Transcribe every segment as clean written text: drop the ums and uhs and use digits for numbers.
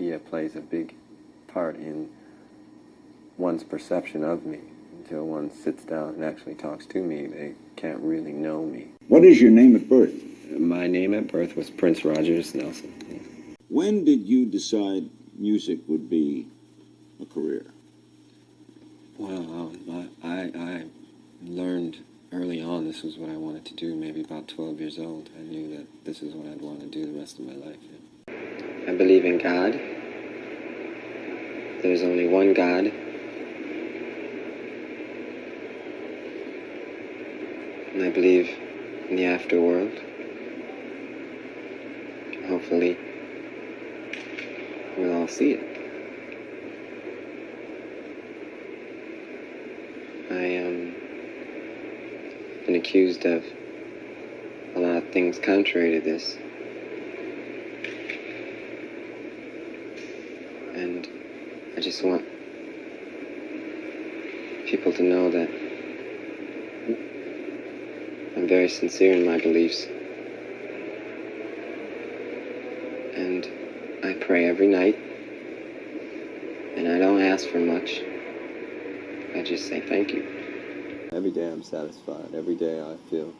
media plays a big part in one's perception of me. Until one sits down and actually talks to me, they can't really know me. What is your name at birth? My name at birth was Prince Rogers Nelson. When did you decide music would be a career? Well, I learned early on this was what I wanted to do. Maybe about 12 years old, I knew that this is what I'd want to do the rest of my life. I believe in God. There's only one God. And I believe in the afterworld. Hopefully, we'll all see it. Been accused of a lot of things contrary to this. And I just want people to know that I'm very sincere in my beliefs. And I pray every night. And I don't ask for much. I just say thank you. Every day I'm satisfied. Every day I feel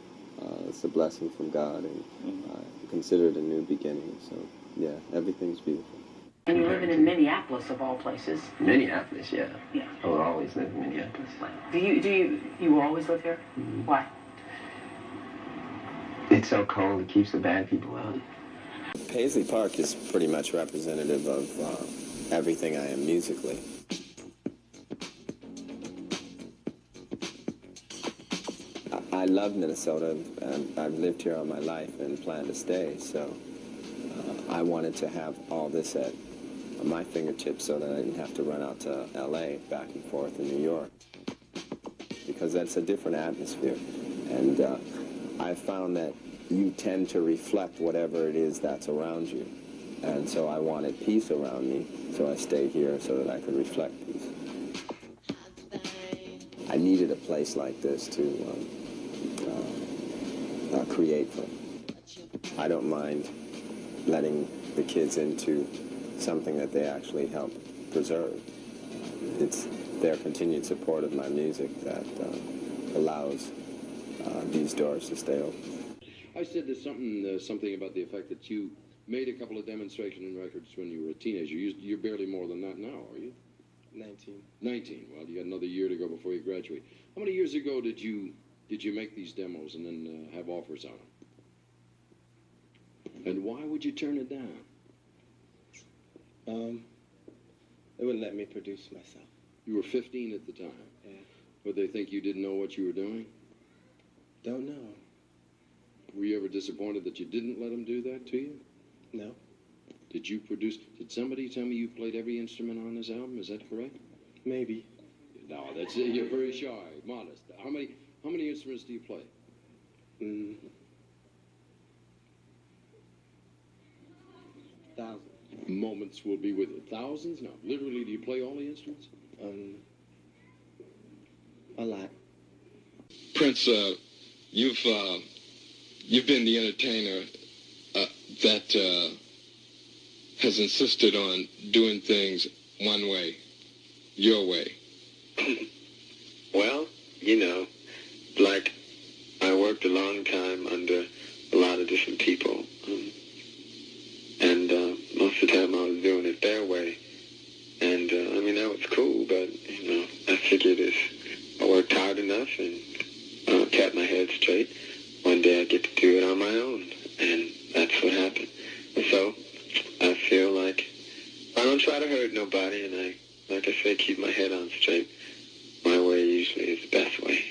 it's a blessing from God, and I consider it a new beginning. So, yeah, everything's beautiful. And you're living in Minneapolis, of all places. Minneapolis, yeah. Yeah. I will always live in Minneapolis. Do you will always live here? Mm-hmm. Why? It's so cold, it keeps the bad people out. Paisley Park is pretty much representative of everything I am musically. I love Minnesota, and I've lived here all my life and plan to stay, so I wanted to have all this at my fingertips so that I didn't have to run out to LA back and forth in New York, because that's a different atmosphere, and I found that you tend to reflect whatever it is that's around you, and so I wanted peace around me, so I stayed here so that I could reflect peace. I needed a place like this to create from. I don't mind letting the kids into something that they actually help preserve. It's their continued support of my music that allows these doors to stay open. I said there's something about the effect that you made a couple of demonstration records when you were a teenager. You're barely more than that now, are you? 19. 19. Well, you got another year to go before you graduate. How many years ago did you make these demos and then have offers on them? And why would you turn it down? They wouldn't let me produce myself. You were 15 at the time. Yeah. Would they think you didn't know what you were doing? Don't know. Were you ever disappointed that you didn't let them do that to you? No. Did somebody tell me you played every instrument on this album? Is that correct? Maybe. No, that's it. You're very shy, modest. How many instruments do you play? 1,000. Moments will be with it. Thousands? No. Literally, do you play all the instruments? A lot. Prince, you've been the entertainer that has insisted on doing things one way, your way. Well, like I worked a long time under a lot of different people, and most of the time I was doing it their way, and that was cool, but I figured if I worked hard enough and kept my head straight, one day I'd get to do it on my own, and that's what happened. And so I feel like I don't try to hurt nobody, and I, like I say, keep my head on straight. My way usually is the best way.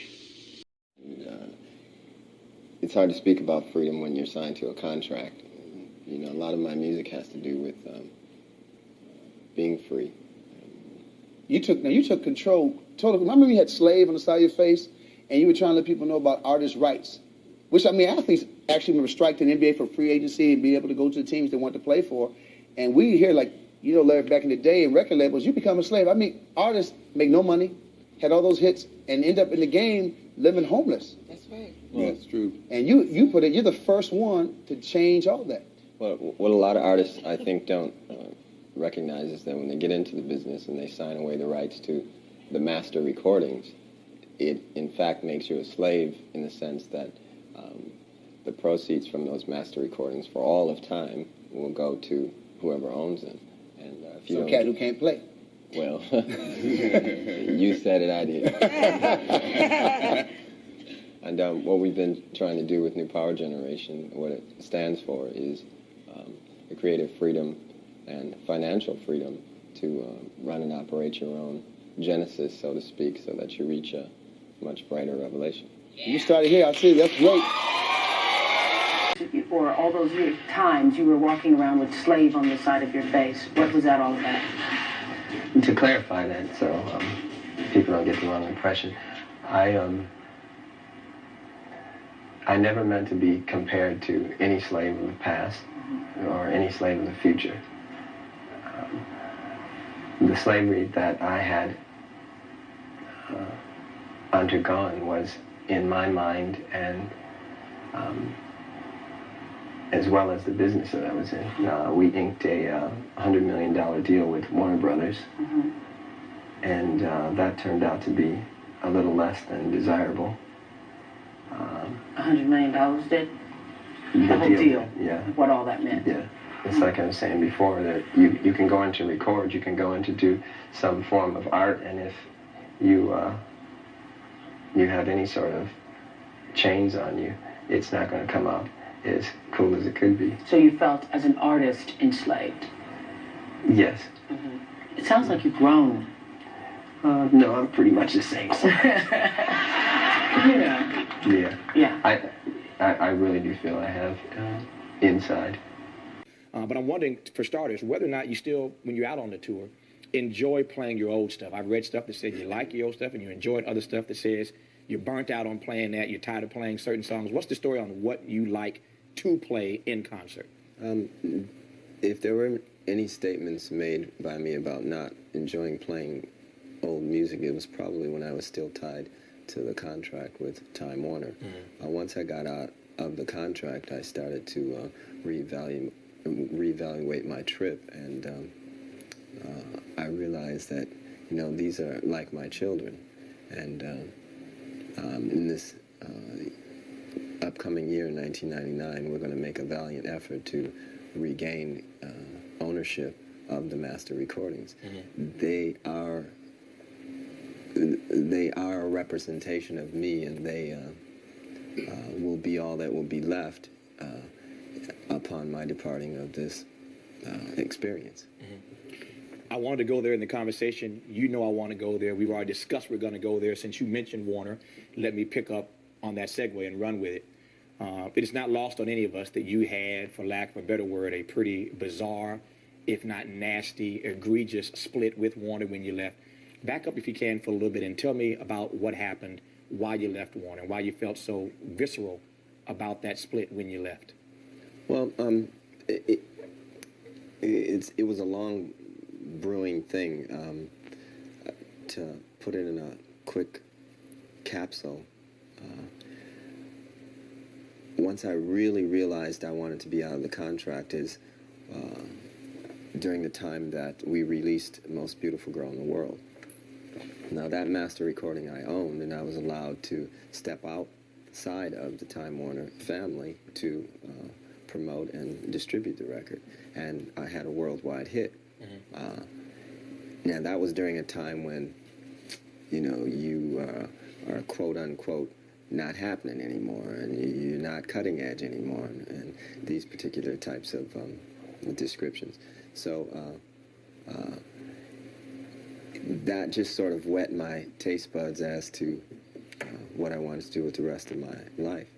It's hard to speak about freedom when you're signed to a contract. A lot of my music has to do with being free. You took control. Totally. Remember you had slave on the side of your face, and you were trying to let people know about artists' rights. Which, athletes actually remember strike to the NBA for free agency and be able to go to the teams they want to play for. And we hear, Larry, back in the day in record labels, you become a slave. Artists make no money, had all those hits, and end up in the game living homeless. That's right. Well, that's true. And you're the first one to change all that. Well, what a lot of artists, I think, don't recognizes that when they get into the business and they sign away the rights to the master recordings, it in fact makes you a slave in the sense that the proceeds from those master recordings for all of time will go to whoever owns them. And if you So a don't, cat who can't play. well, you said it, I did. And what we've been trying to do with New Power Generation, what it stands for is the creative freedom and financial freedom to run and operate your own genesis, so to speak, so that you reach a much brighter revelation. You started here, I see, that's great. For all those times you were walking around with slave on the side of your face. What was that all about? To clarify that, so people don't get the wrong impression, I never meant to be compared to any slave of the past or any slave of the future. The slavery that I had undergone was in my mind, and as well as the business that I was in. We inked a $100 million deal with Warner Brothers, and that turned out to be a little less than desirable. $100 million did? The whole deal? Yeah. What all that meant? Yeah. It's like I was saying before, that you can go into record, you can go into do some form of art, and if you have any sort of chains on you, it's not going to come out as cool as it could be. So you felt, as an artist, enslaved? Yes. It sounds like you've grown. No, I'm pretty much the same. Yeah. Yeah. Yeah. I really do feel I have inside. But I'm wondering, for starters, whether or not you still, when you're out on the tour, enjoy playing your old stuff. I've read stuff that says you like your old stuff and you enjoy other stuff that says you're burnt out on playing that, you're tired of playing certain songs. What's the story on what you like to play in concert? If there were any statements made by me about not enjoying playing old music, it was probably when I was still tied to the contract with Time Warner. Once I got out of the contract, I started to reevaluate my trip, and I realized that, these are like my children, and in this upcoming year, 1999, we're going to make a valiant effort to regain ownership of the master recordings. They are a representation of me, and they will be all that will be left upon my departing of this experience. I wanted to go there in the conversation. You know I want to go there. We've already discussed we're going to go there. Since you mentioned Warner, let me pick up on that segue and run with it. It is not lost on any of us that you had, for lack of a better word, a pretty bizarre, if not nasty, egregious split with Warner when you left. Back up if you can for a little bit and tell me about what happened, why you left Warner, why you felt so visceral about that split when you left. Well, it was a long brewing thing. To put it in a quick capsule, once I really realized I wanted to be out of the contract is during the time that we released Most Beautiful Girl in the World. Now, that master recording I owned, and I was allowed to step outside of the Time Warner family to promote and distribute the record, and I had a worldwide hit. Now, that was during a time when, you are quote-unquote not happening anymore, and you're not cutting edge anymore, and these particular types of descriptions. So that just sort of whet my taste buds as to what I wanted to do with the rest of my life.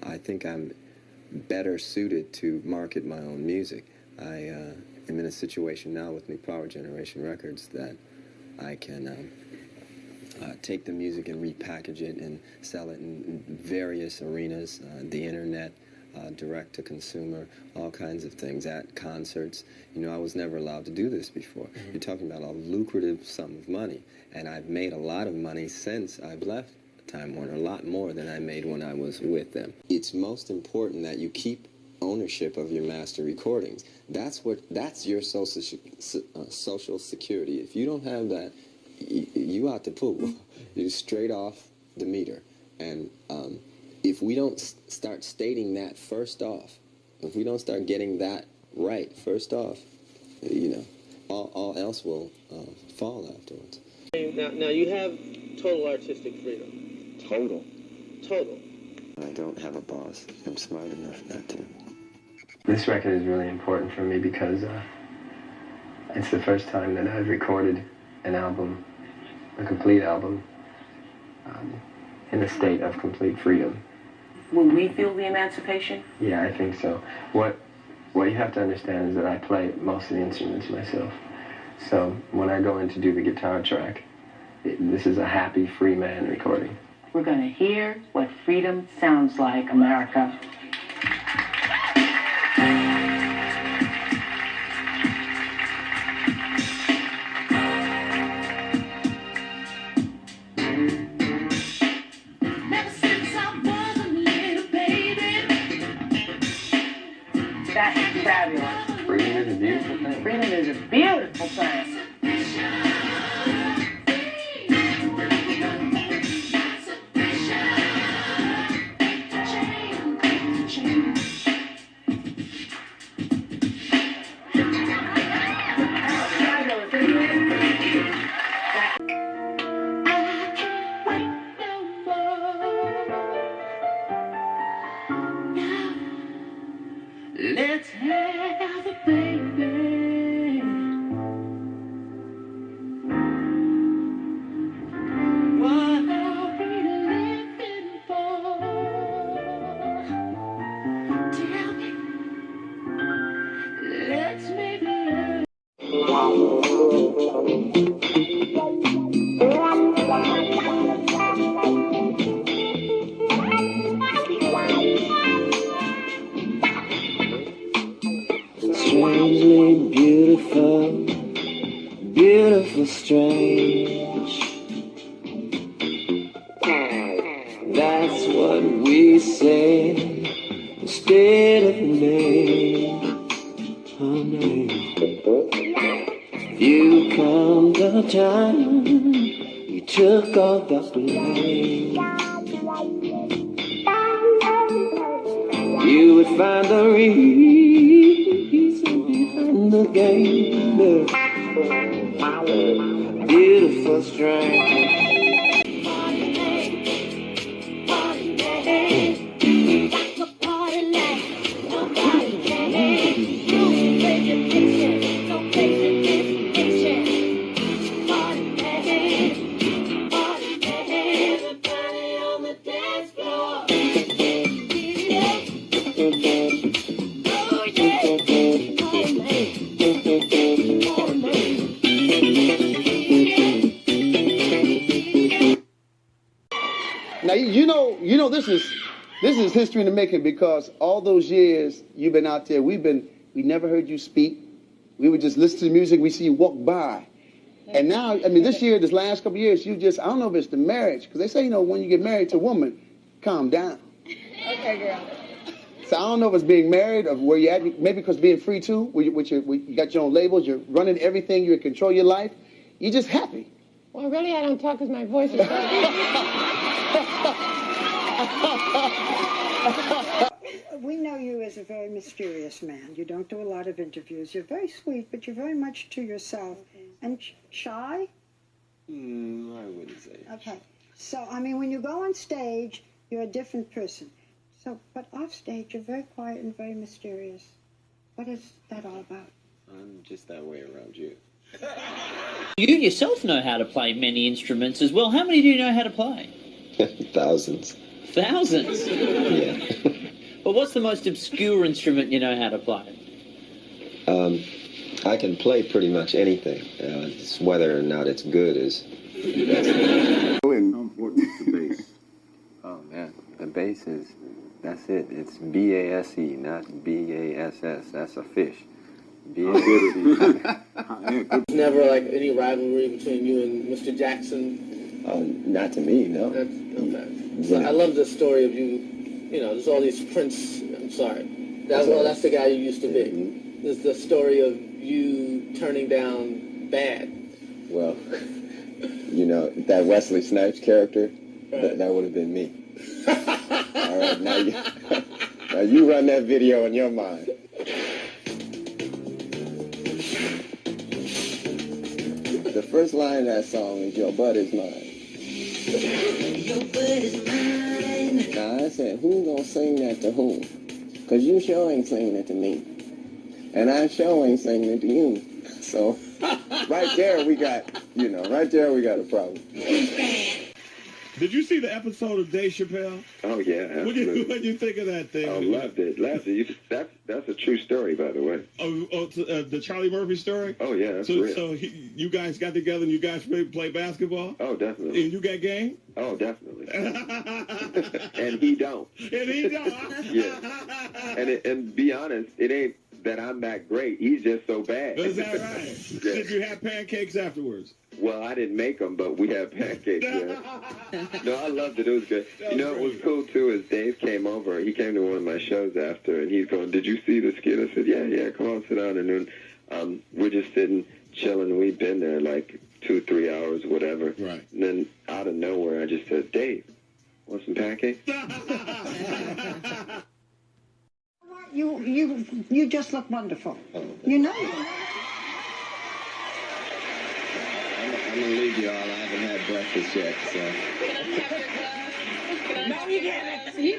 I think I'm better suited to market my own music. I am in a situation now with New Power Generation Records that I can take the music and repackage it and sell it in various arenas, the internet, direct to consumer, all kinds of things, at concerts. I was never allowed to do this before. You're talking about a lucrative sum of money, and I've made a lot of money since I've left Time Warner, a lot more than I made when I was with them. It's most important that you keep ownership of your master recordings. That's your social security. If you don't have that, you out the pool. You're straight off the meter. And if we don't start stating that first off, if we don't start getting that right first off, all else will fall afterwards. Now you have total artistic freedom. Total. Total. I don't have a boss. I'm smart enough not to. This record is really important for me because it's the first time that I've recorded an album, a complete album, in a state of complete freedom. Will we feel the emancipation? Yeah, I think so. What you have to understand is that I play most of the instruments myself. So when I go in to do the guitar track, this is a happy, free man recording. We're going to hear what freedom sounds like, America. That's fabulous. Freedom is a beautiful thing. Freedom is a beautiful thing. Let's have a baby. What are we living for? Tell me. Let's make love. Strangely beautiful, beautiful, strange. That's what we say instead of name. Oh, name. You come the time you took all the blame. You would find the reason behind the game. Beautiful, strange. Now you know this is history in the making, because all those years you've been out there, we never heard you speak. We would just listen to the music, we see you walk by. And now, I mean, this last couple of years, I don't know if it's the marriage, because they say, when you get married to a woman, calm down. Okay, girl. So I don't know if it's being married or where you're at, maybe because being free too, you got your own labels, you're running everything, you control your life, you're just happy. Well, really, I don't talk because my voice is We know you as a very mysterious man. You don't do a lot of interviews. You're very sweet, but you're very much to yourself. And shy? I wouldn't say. Okay. So, I mean, when you go on stage, you're a different person. So, but off stage, you're very quiet and very mysterious. What is that all about? I'm just that way around you. You yourself know how to play many instruments as well. How many do you know how to play? Thousands. Thousands? Yeah. Well, what's the most obscure instrument you know how to play? I can play pretty much anything. It's whether or not it's good is... How important is the bass? Oh, man. The bass is... That's it. It's B-A-S-E, not B-A-S-S. That's a fish. B-A-S-E. Never like any rivalry between you and Mr. Jackson? Not to me, no. Okay. So I love the story of you, there's all these Prince, I'm sorry, That's the guy you used to be. This is the story of you turning down Bad. Well, you know, that Wesley Snipes character, that would have been me. All right, now you run that video in your mind. The first line of that song is, "Your butt is mine." Your butt is mine. Now I said, who gonna sing that to whom? Because you sure ain't singing it to me. And I sure ain't singing it to you. So, right there we got a problem. Did you see the episode of Dave Chappelle? Oh yeah, absolutely. What do you think of that thing? I loved it. That's a true story, by the way. The Charlie Murphy story? Oh yeah, that's real. So you guys got together and you guys play basketball? Oh, definitely. And you got game? Oh, definitely. And he don't. And he don't. Yeah. And be honest, it ain't that I'm that great. He's just so bad. Is that right? Yeah. Did you have pancakes afterwards? Well, I didn't make them, but we had pancakes. Yeah. No, I loved it. It was good. You know, what was cool too is Dave came over. He came to one of my shows after, and he's going, "Did you see the skit?" I said, "Yeah. Come on, sit down." And then we're just sitting, chilling. We've been there like 2-3 hours, whatever. Right. And then out of nowhere, I just said, "Dave, want some pancakes?" You just look wonderful. You know. I'm gonna leave you all. I haven't had breakfast yet, so. No, you can't. You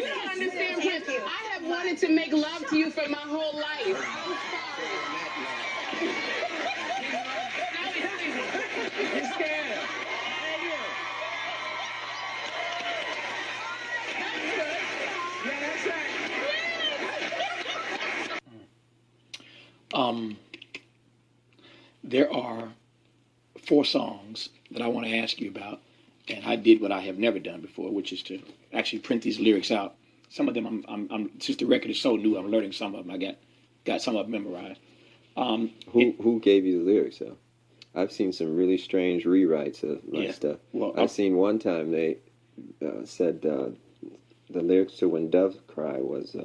don't understand, Prince. I have wanted to make love to you for my whole life. You're scared. Yeah, that's right. There are 4 songs that I want to ask you about, and I did what I have never done before, which is to actually print these lyrics out. Some of them, I'm since the record is so new, I'm learning some of them. I got some of them memorized. Who gave you the lyrics though? I've seen some really strange rewrites of my stuff. Well, I've seen one time they said the lyrics to "When Doves Cry" was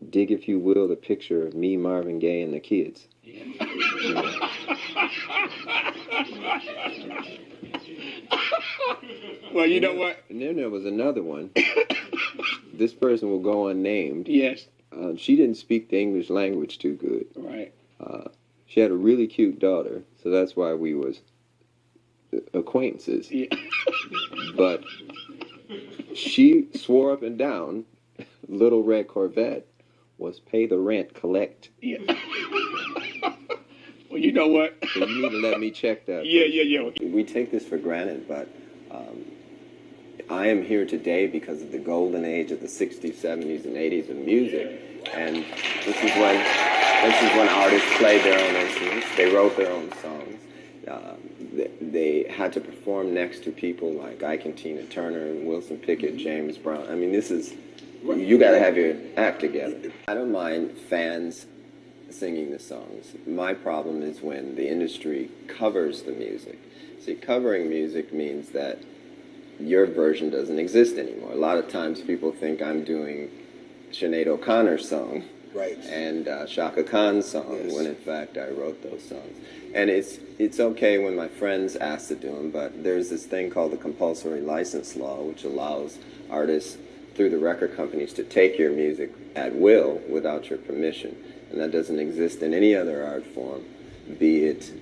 "Dig if you will the picture of me, Marvin Gaye, and the kids." Well, you know what? And then there was another one. This person will go unnamed. Yes. She didn't speak the English language too good. Right. She had a really cute daughter, so that's why we was acquaintances. Yeah. But she swore up and down, Little Red Corvette was "Pay the Rent, Collect." Yeah. Well, you know what? So you need to let me check that. Yeah. We take this for granted, but I am here today because of the golden age of the 60s, 70s, and 80s of music. And this is when artists played their own instruments. They wrote their own songs. They had to perform next to people like Ike and Tina Turner and Wilson Pickett, James Brown. I mean, you got to have your act together. I don't mind fans singing the songs. My problem is when the industry covers the music. See, covering music means that your version doesn't exist anymore. A lot of times people think I'm doing Sinead O'Connor's song, right, and Shaka Khan's song, when in fact I wrote those songs. And it's okay when my friends ask to do them, but there's this thing called the compulsory license law, which allows artists through the record companies to take your music at will without your permission. And that doesn't exist in any other art form, be it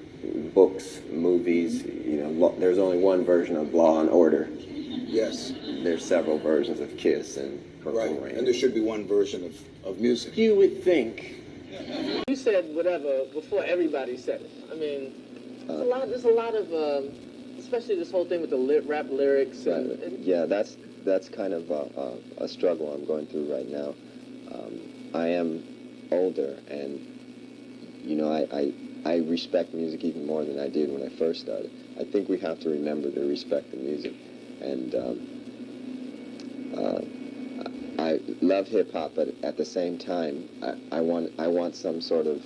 books, movies. You know, there's only one version of Law and Order. Yes. There's several versions of Kiss and Purple Rain. And there should be one version of music. You would think. You said whatever before everybody said it. I mean, there's a lot of, especially this whole thing with the rap lyrics. Yeah, that's kind of a struggle I'm going through right now. I am older, and you know, I respect music even more than I did when I first started. I think we have to remember to respect the music, and I love hip hop, but at the same time, I want some sort of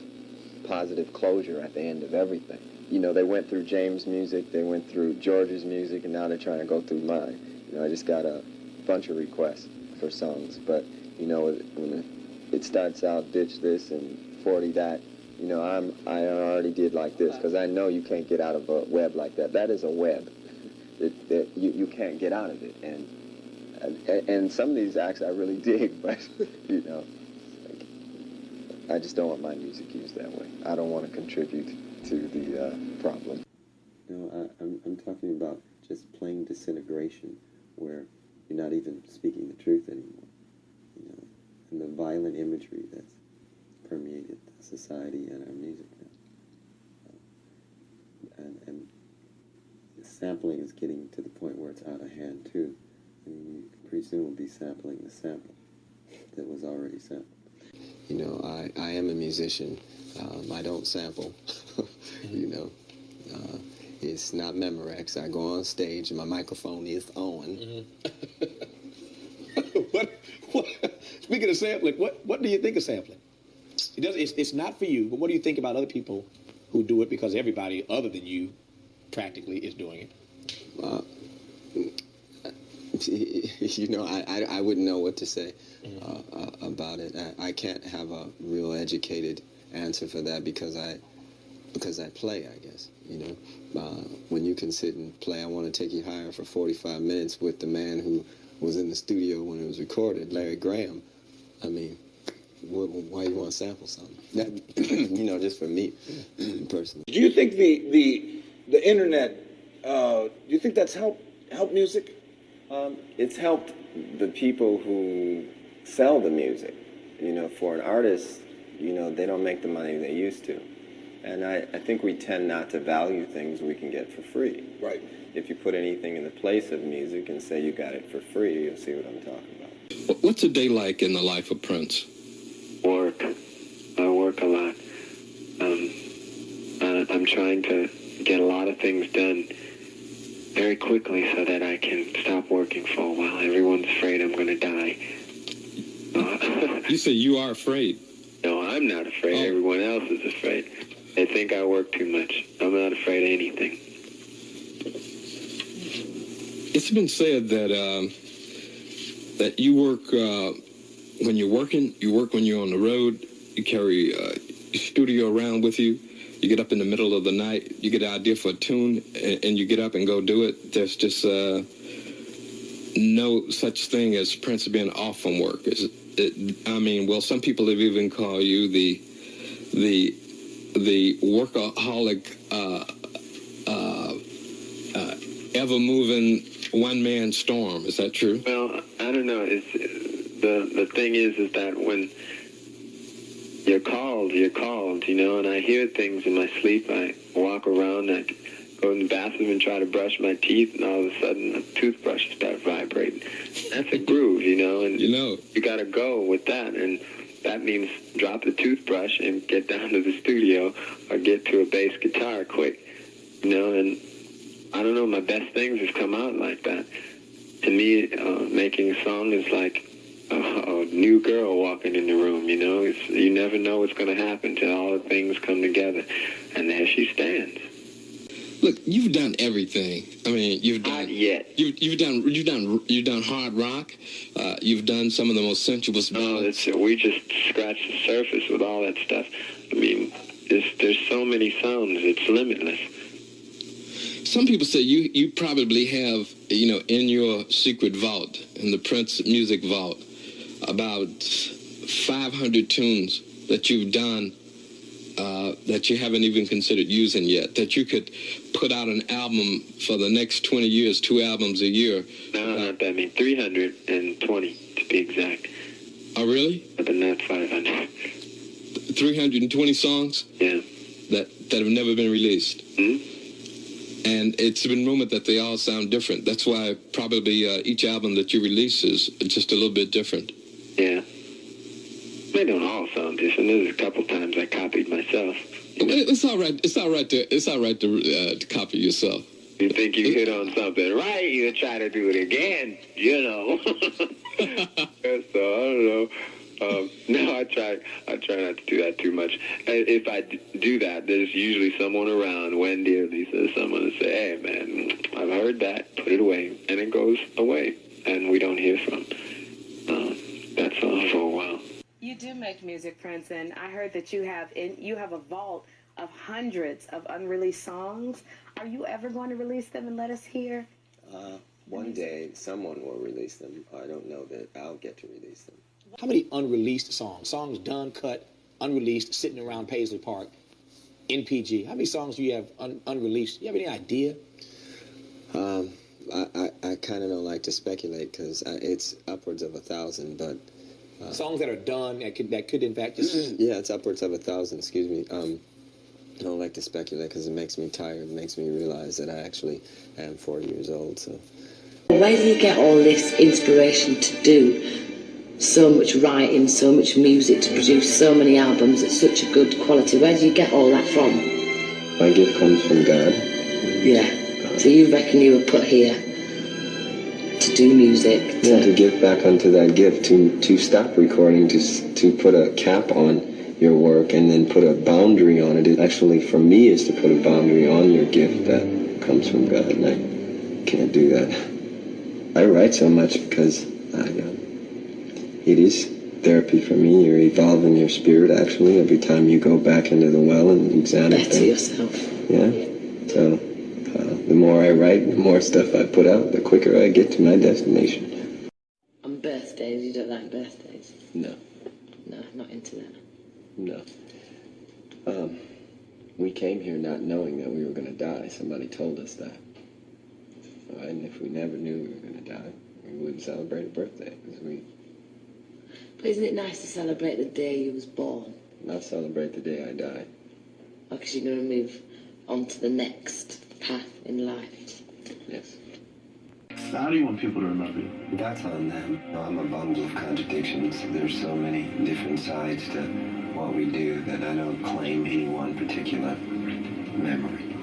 positive closure at the end of everything. you know, they went through James' music, they went through George's music, and now they're trying to go through mine. You know, I just got a bunch of requests for songs, but, you know, when it starts out, ditch this and 40 that, you know, I already did like this, because I know you can't get out of a web like that. That is a web. You can't get out of it. And some of these acts I really dig, but, you know, like, I just don't want my music used that way. I don't want to contribute to the problem. No, I'm talking about just plain disintegration, where you're not even speaking the truth anymore. You know, and the violent imagery that's permeated society and our music now. And sampling is getting to the point where it's out of hand too. I mean, you pretty soon will be sampling the sample that was already sampled. You know, I am a musician. I don't sample. You know, it's not Memorex. I go on stage and my microphone is on. What? Speaking of sampling, what do you think of sampling? It's not for you, but what do you think about other people who do it, because everybody other than you practically is doing it? You know, I wouldn't know what to say about it. I can't have a real educated answer for that because I play, I guess. You know, when you can sit and play, I Want to Take You Higher for 45 minutes with the man who was in the studio when it was recorded, Larry Graham. I mean, why you want to sample something? That, you know, just for me personally. Do you think the internet? Do you think that's helped music? It's helped the people who sell the music. You know, for an artist, you know, they don't make the money they used to. And I think we tend not to value things we can get for free. Right. If you put anything in the place of music and say you got it for free, you'll see what I'm talking about. What's a day like in the life of Prince? Work. I work a lot. I'm trying to get a lot of things done very quickly so that I can stop working for a while. Everyone's afraid I'm going to die. You say you are afraid. No, I'm not afraid. Oh. Everyone else is afraid. They think I work too much. I'm not afraid of anything. It's been said that that you work when you're working. You work when you're on the road. You carry your studio around with you. You get up in the middle of the night. You get an idea for a tune, and you get up and go do it. There's just no such thing as Prince being off from work. I mean, well, some people have even called you the workaholic, ever-moving one-man storm. Is that true? Well, I don't know. The thing is that when you're called, you know, and I hear things in my sleep. I walk around, I go in the bathroom and try to brush my teeth, and all of a sudden the toothbrush starts vibrating. That's a groove, you know, and you got to go with that, and that means drop the toothbrush and get down to the studio or get to a bass guitar quick, you know, and I don't know, my best things have come out like that. To me, making a song is like a new girl walking in the room, you know. You never know what's going to happen till all the things come together, and there she stands. Look, you've done everything. I mean, you've done. Not yet. You've done hard rock. You've done some of the most sensuous ballads. We just scratched the surface with all that stuff. I mean, there's so many sounds. It's limitless. Some people say you probably have, you know, in your secret vault, in the Prince music vault, about 500 tunes that you've done that you haven't even considered using yet, that you could put out an album for the next 20 years, 2 albums a year. No, not that. I mean, 320 to be exact. Oh, really? But not 500. 320 songs? Yeah. That have never been released. Hmm? And it's been rumored that they all sound different. That's why probably each album that you release is just a little bit different. Yeah. They don't all sound different. There's a couple times I copied myself. It's all right. It's all right to copy yourself. You think you hit on something right, you try to do it again, you know. So, I don't know. No, I try not to do that too much. And if I do that, there's usually someone around, Wendy or Lisa, someone to say, hey, man, I've heard that, put it away. And it goes away, and we don't hear from. That's all for a while. You do make music, Prince, and I heard that you have a vault of hundreds of unreleased songs. Are you ever going to release them and let us hear? One day, someone will release them. I don't know that I'll get to release them. How many unreleased songs done, cut, unreleased, sitting around Paisley Park, NPG? How many songs do you have unreleased? Do you have any idea? I kind of don't like to speculate because it's upwards of 1,000, but... songs that are done that could in fact just... Yeah, it's upwards of 1,000, excuse me. I don't like to speculate because it makes me tired. It makes me realize that I actually am 40 years old, so... Where do you get all this inspiration to do so much writing, so much music, to produce so many albums at such a good quality? Where do you get all that from? My gift comes from God. Yeah. So you reckon you were put here to do music? To give back unto that gift, to stop recording, to put a cap on your work and then put a boundary on it. It actually, for me, is to put a boundary on your gift that comes from God, and I can't do that. I write so much because it is therapy for me. You're evolving your spirit, actually, every time you go back into the well and examine Better yourself. Yeah. So the more I write, the more stuff I put out, the quicker I get to my destination. On birthdays, you don't like birthdays? No. No, not into that. No. We came here not knowing that we were going to die. Somebody told us that. And if we never knew we were going to die, we wouldn't celebrate a birthday. But isn't it nice to celebrate the day you was born? Not celebrate the day I die. Because you're going to move on to the next path in life. Yes. How do you want people to remember you? That's on them. I'm a bundle of contradictions. There's so many different sides to what we do that I don't claim any one particular memory.